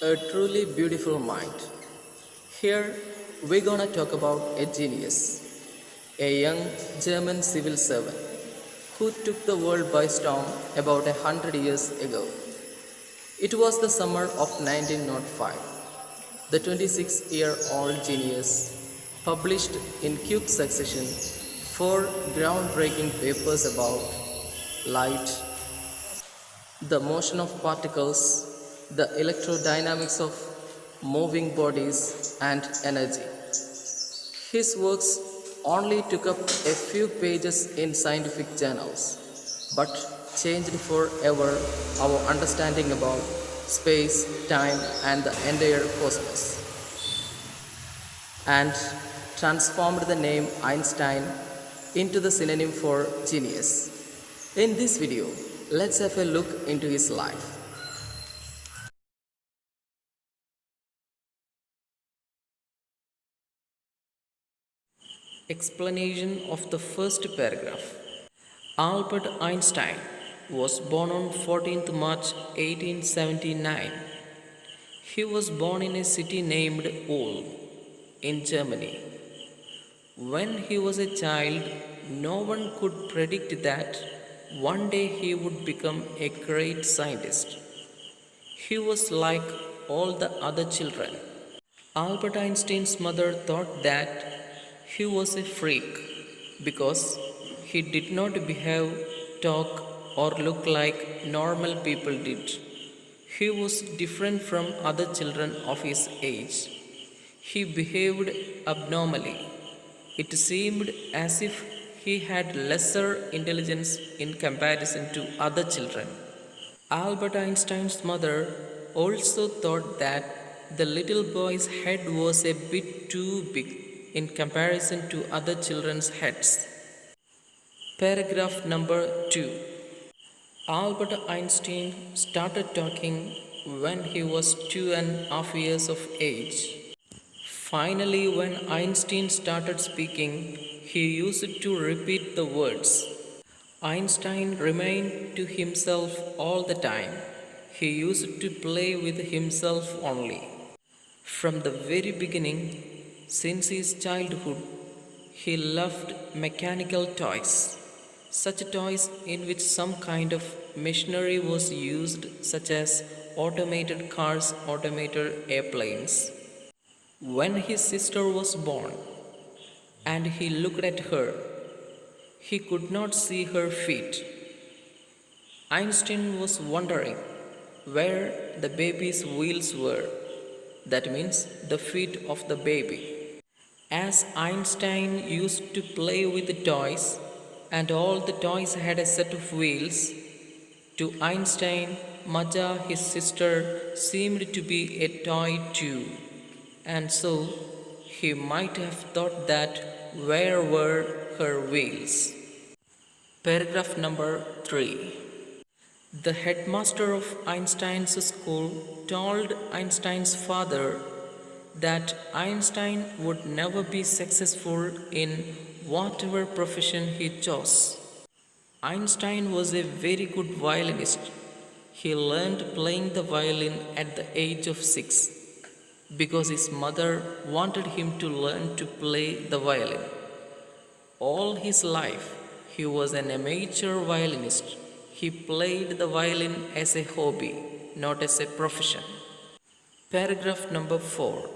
A truly beautiful mind. Here we're gonna talk about a genius, a young German civil servant who took the world by storm about 100 years ago. It was the summer of 1905. The 26-year-old genius published in quick succession four groundbreaking papers about light, the motion of particles, the electrodynamics of moving bodies, and energy. His works only took up a few pages in scientific journals, but changed forever our understanding about space, time, and the entire cosmos, and transformed the name Einstein into the synonym for genius. In this video, let's have a look into his life. Explanation of the first paragraph. Albert Einstein was born on 14th March 1879. He was born in a city named Ulm in Germany. When he was a child, no one could predict that one day he would become a great scientist. He was like all the other children. Albert Einstein's mother thought that he was a freak because he did not behave, talk, or look like normal people did. He was different from other children of his age. He behaved abnormally. It seemed as if he had lesser intelligence in comparison to other children. Albert Einstein's mother also thought that the little boy's head was a bit too big in comparison to other children's heads. Paragraph number 2. Albert Einstein started talking when he was 2.5 years of age. Finally, when Einstein started speaking, he used to repeat the words. Einstein remained to himself all the time. He used to play with himself only. From the very beginning, since his childhood, he loved mechanical toys, such toys in which some kind of machinery was used, such as automated cars, automated airplanes. When his sister was born and he looked at her, he could not see her feet. Einstein was wondering where the baby's wheels were. That means the feet of the baby. As Einstein used to play with the toys, and all the toys had a set of wheels, to Einstein, Maja, his sister, seemed to be a toy too. And so he might have thought that where were her wheels? Paragraph number 3. The headmaster of Einstein's school told Einstein's father that Einstein would never be successful in whatever profession he chose. Einstein was a very good violinist. He learned playing the violin at the age of 6 because his mother wanted him to learn to play the violin. All his life, he was an amateur violinist. He played the violin as a hobby, not as a profession. Paragraph number 4.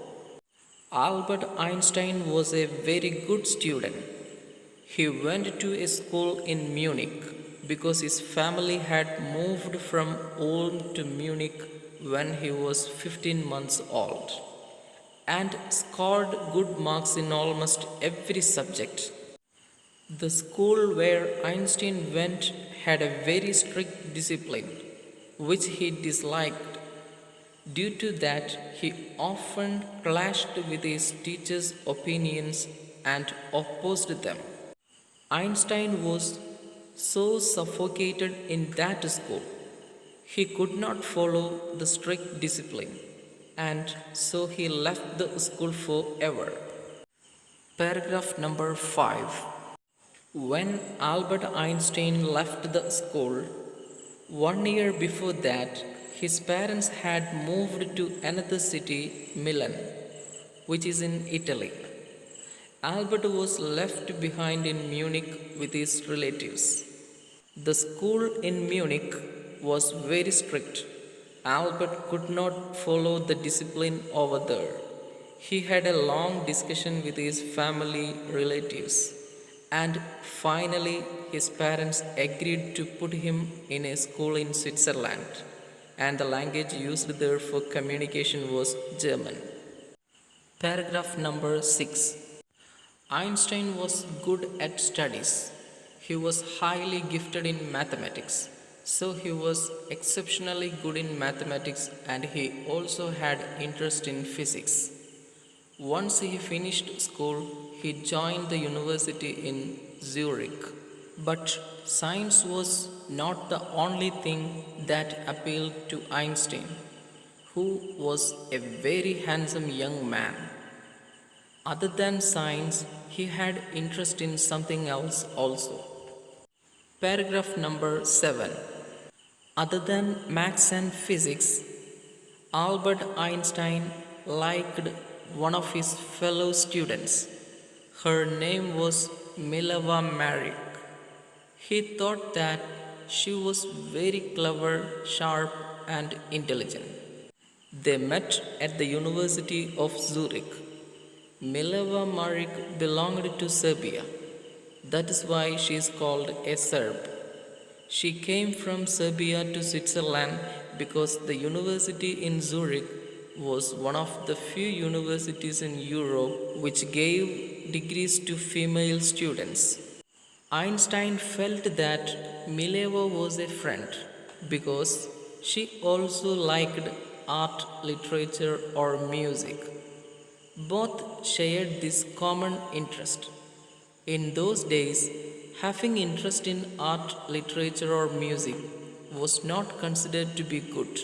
Albert Einstein was a very good student. He went to a school in Munich because his family had moved from Ulm to Munich when he was 15 months old and scored good marks in almost every subject. The school where Einstein went had a very strict discipline, which he disliked. Due to that, he often clashed with his teachers' opinions and opposed them. Einstein was so suffocated in that school, he could not follow the strict discipline, and so he left the school forever. Paragraph number 5. When Albert Einstein left the school, 1 year before that, his parents had moved to another city, Milan, which is in Italy. Albert was left behind in Munich with his relatives. The school in Munich was very strict. Albert could not follow the discipline over there. He had a long discussion with his family relatives, and finally, his parents agreed to put him in a school in Switzerland, and the language used there for communication was German. Paragraph number 6. Einstein was good at studies. He was highly gifted in mathematics. So he was exceptionally good in mathematics and he also had interest in physics. Once he finished school, he joined the university in Zurich. But science was not the only thing that appealed to Einstein, who was a very handsome young man. Other than science, he had interest in something else also. Paragraph number 7. Other than maths and physics, Albert Einstein liked one of his fellow students. Her name was Mileva Maric. He thought that she was very clever, sharp, and intelligent. They met at the University of Zurich. Mileva Maric belonged to Serbia. That is why she is called a Serb. She came from Serbia to Switzerland because the university in Zurich was one of the few universities in Europe which gave degrees to female students. Einstein felt that Mileva was a friend because she also liked art, literature, or music. Both shared this common interest. In those days, having interest in art, literature, or music was not considered to be good.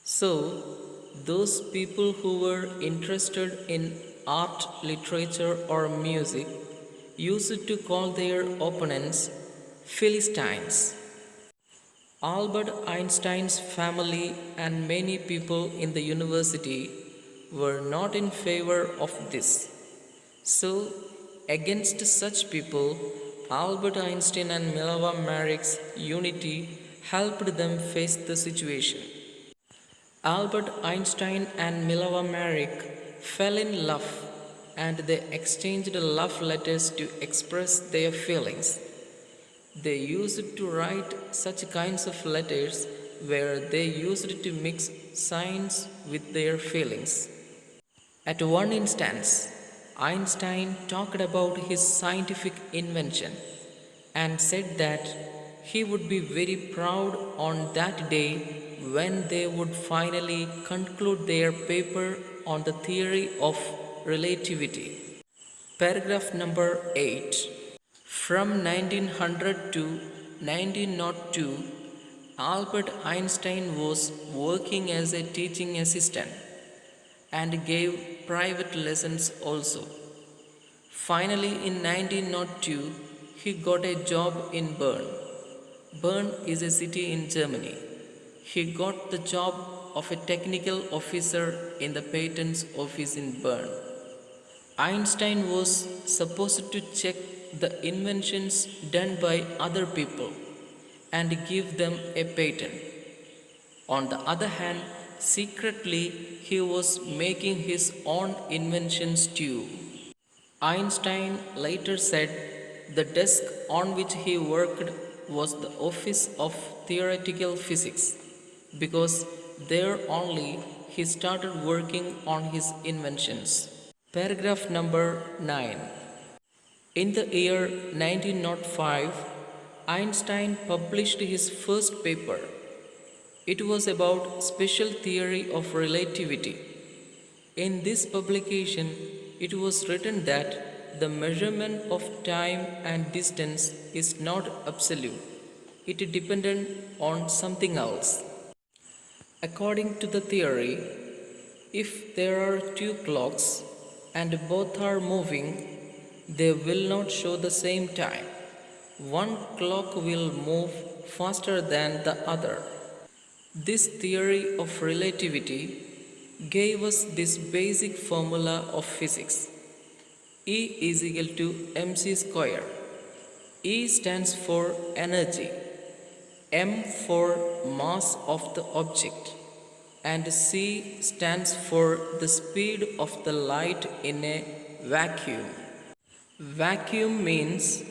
So, those people who were interested in art, literature, or music used to call their opponents Philistines. Albert Einstein's family and many people in the university were not in favor of this. So, against such people, Albert Einstein and Mileva Maric's unity helped them face the situation. Albert Einstein and Mileva Maric fell in love and they exchanged love letters to express their feelings. They used to write such kinds of letters where they used to mix science with their feelings. At one instance, Einstein talked about his scientific invention and said that he would be very proud on that day when they would finally conclude their paper on the theory of relativity. Paragraph number 8. From 1900 to 1902, Albert Einstein was working as a teaching assistant and gave private lessons also. Finally, in 1902, he got a job in Bern. Bern is a city in Germany. He got the job of a technical officer in the patents office in Bern. Einstein was supposed to check the inventions done by other people and give them a patent. On the other hand, secretly, he was making his own inventions too. Einstein later said the desk on which he worked was the office of theoretical physics because there only he started working on his inventions. Paragraph number 9. In the year 1905, Einstein published his first paper. It was about special theory of relativity. In this publication, it was written that the measurement of time and distance is not absolute. It depended on something else. According to the theory, if there are two clocks and both are moving, they will not show the same time. One clock will move faster than the other. This theory of relativity gave us this basic formula of physics: E is equal to mc square. E stands for energy, m for mass of the object, and c stands for the speed of the light in a vacuum. Vacuum means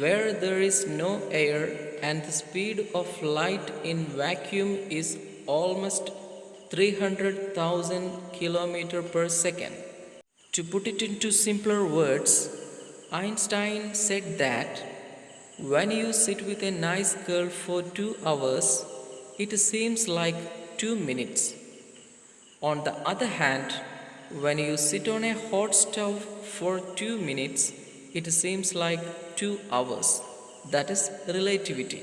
where there is no air, and the speed of light in vacuum is almost 300,000 km per second. To put it into simpler words, Einstein said that when you sit with a nice girl for 2 hours, it seems like 2 minutes. On the other hand, when you sit on a hot stove for 2 minutes, it seems like 2 hours. That is relativity.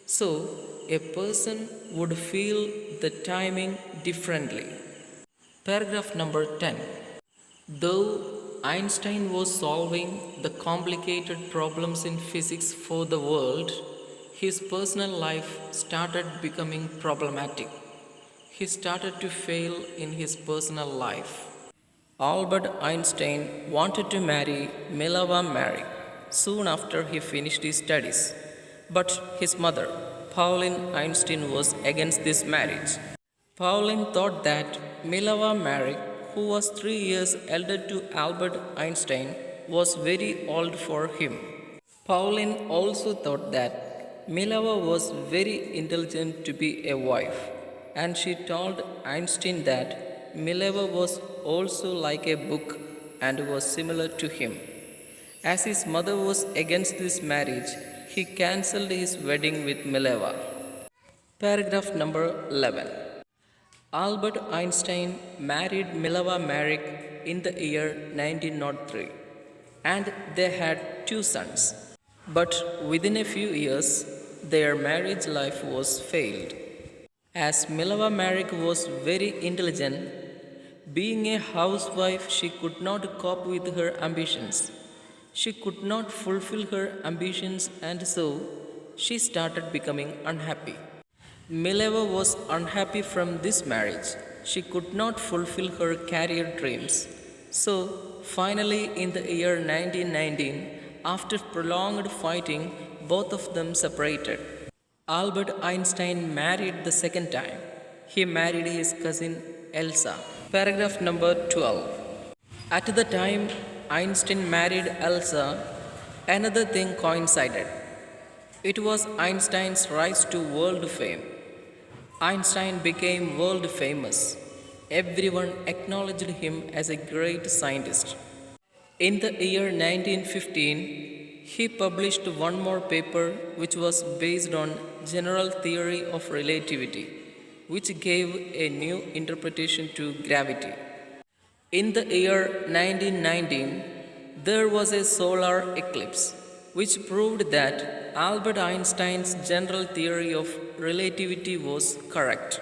So, a person would feel the timing differently. Paragraph number 10. Though Einstein was solving the complicated problems in physics for the world, his personal life started becoming problematic. He started to fail in his personal life. Albert Einstein wanted to marry Mileva Mary soon after he finished his studies, but his mother, Pauline Einstein, was against this marriage. Pauline thought that Mileva Mary, who was 3 years elder to Albert Einstein, was very old for him. Pauline also thought that Mileva was very intelligent to be a wife, and she told Einstein that Mileva was also like a book and was similar to him. As his mother was against this marriage, he cancelled his wedding with Mileva. Paragraph number 11. Albert Einstein married Mileva Mary in the year 1903, and they had 2 sons. But within a few years, their marriage life was failed. As Mileva Mary was very intelligent, being a housewife, she could not cope with her ambitions. She could not fulfill her ambitions, and so she started becoming unhappy. Mileva was unhappy from this marriage. She could not fulfill her career dreams. So, finally, in the year 1919, after prolonged fighting, both of them separated. Albert Einstein married the second time. He married his cousin Elsa. Paragraph number 12. At the time Einstein married Elsa, another thing coincided. It was Einstein's rise to world fame. Einstein became world famous. Everyone acknowledged him as a great scientist. In the year 1915, he published one more paper which was based on general theory of relativity, which gave a new interpretation to gravity. In the year 1919, there was a solar eclipse which proved that Albert Einstein's general theory of relativity was correct.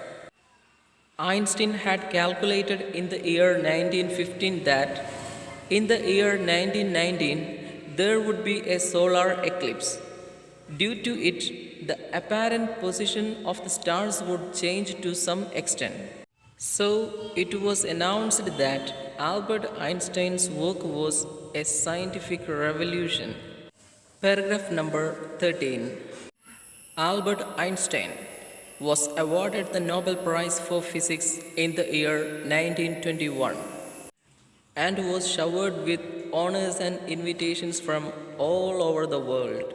Einstein had calculated in the year 1915 that in the year 1919 there would be a solar eclipse. Due to it, the apparent position of the stars would change to some extent. So, it was announced that Albert Einstein's work was a scientific revolution. Paragraph number 13. Albert Einstein was awarded the Nobel Prize for Physics in the year 1921 and was showered with honors and invitations from all over the world.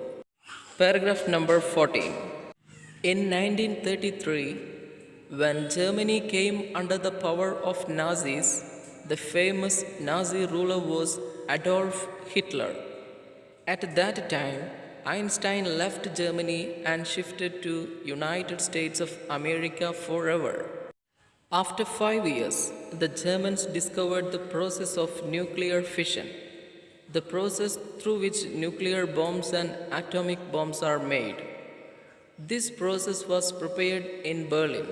Paragraph number 14. In 1933, when Germany came under the power of Nazis, the famous Nazi ruler was Adolf Hitler. At that time, Einstein left Germany and shifted to United States of America forever. After 5 years, the Germans discovered the process of nuclear fission, the process through which nuclear bombs and atomic bombs are made. This process was prepared in Berlin.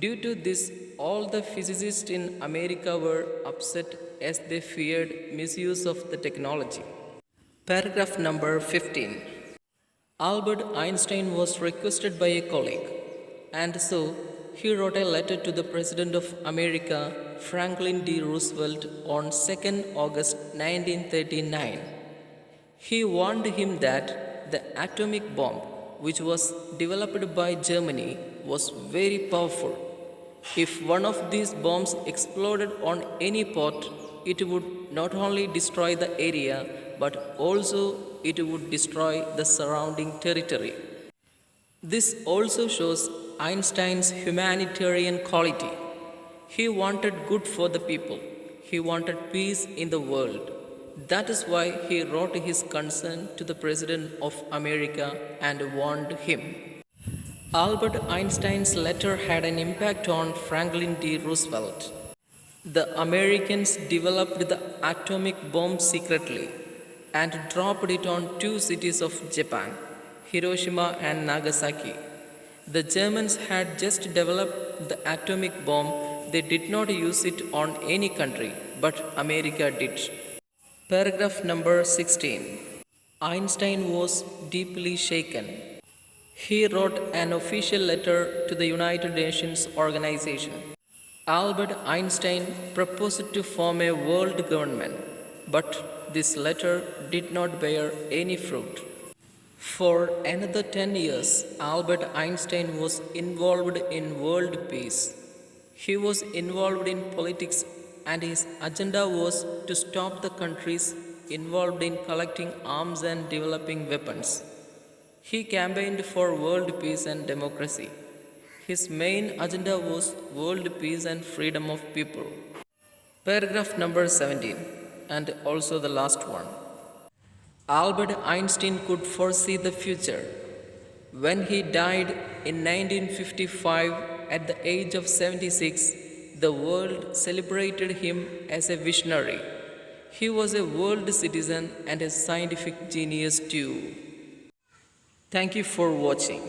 Due to this, all the physicists in America were upset as they feared misuse of the technology. Paragraph number 15. Albert Einstein was requested by a colleague And so, he wrote a letter to the President of America, Franklin D. Roosevelt, on 2nd August 1939. He warned him that the atomic bomb, which was developed by Germany, was very powerful. If one of these bombs exploded on any port, it would not only destroy the area but also it would destroy the surrounding territory. This also shows Einstein's humanitarian quality. He wanted good for the people. He wanted peace in the world. That is why he wrote his concern to the President of America and warned him. Albert Einstein's letter had an impact on Franklin D. Roosevelt. The Americans developed the atomic bomb secretly and dropped it on two cities of Japan, Hiroshima and Nagasaki. The Germans had just developed the atomic bomb. They did not use it on any country, but America did. Paragraph number 16. Einstein was deeply shaken. He wrote an official letter to the United Nations organization. Albert Einstein proposed to form a world government, but this letter did not bear any fruit. For another 10 years, Albert Einstein was involved in world peace. He was involved in politics, and his agenda was to stop the countries involved in collecting arms and developing weapons. He campaigned for world peace and democracy. His main agenda was world peace and freedom of people. Paragraph number 17, and also the last one. Albert Einstein could foresee the future. When he died in 1955 at the age of 76, the world celebrated him as a visionary. He was a world citizen and a scientific genius too. Thank you for watching.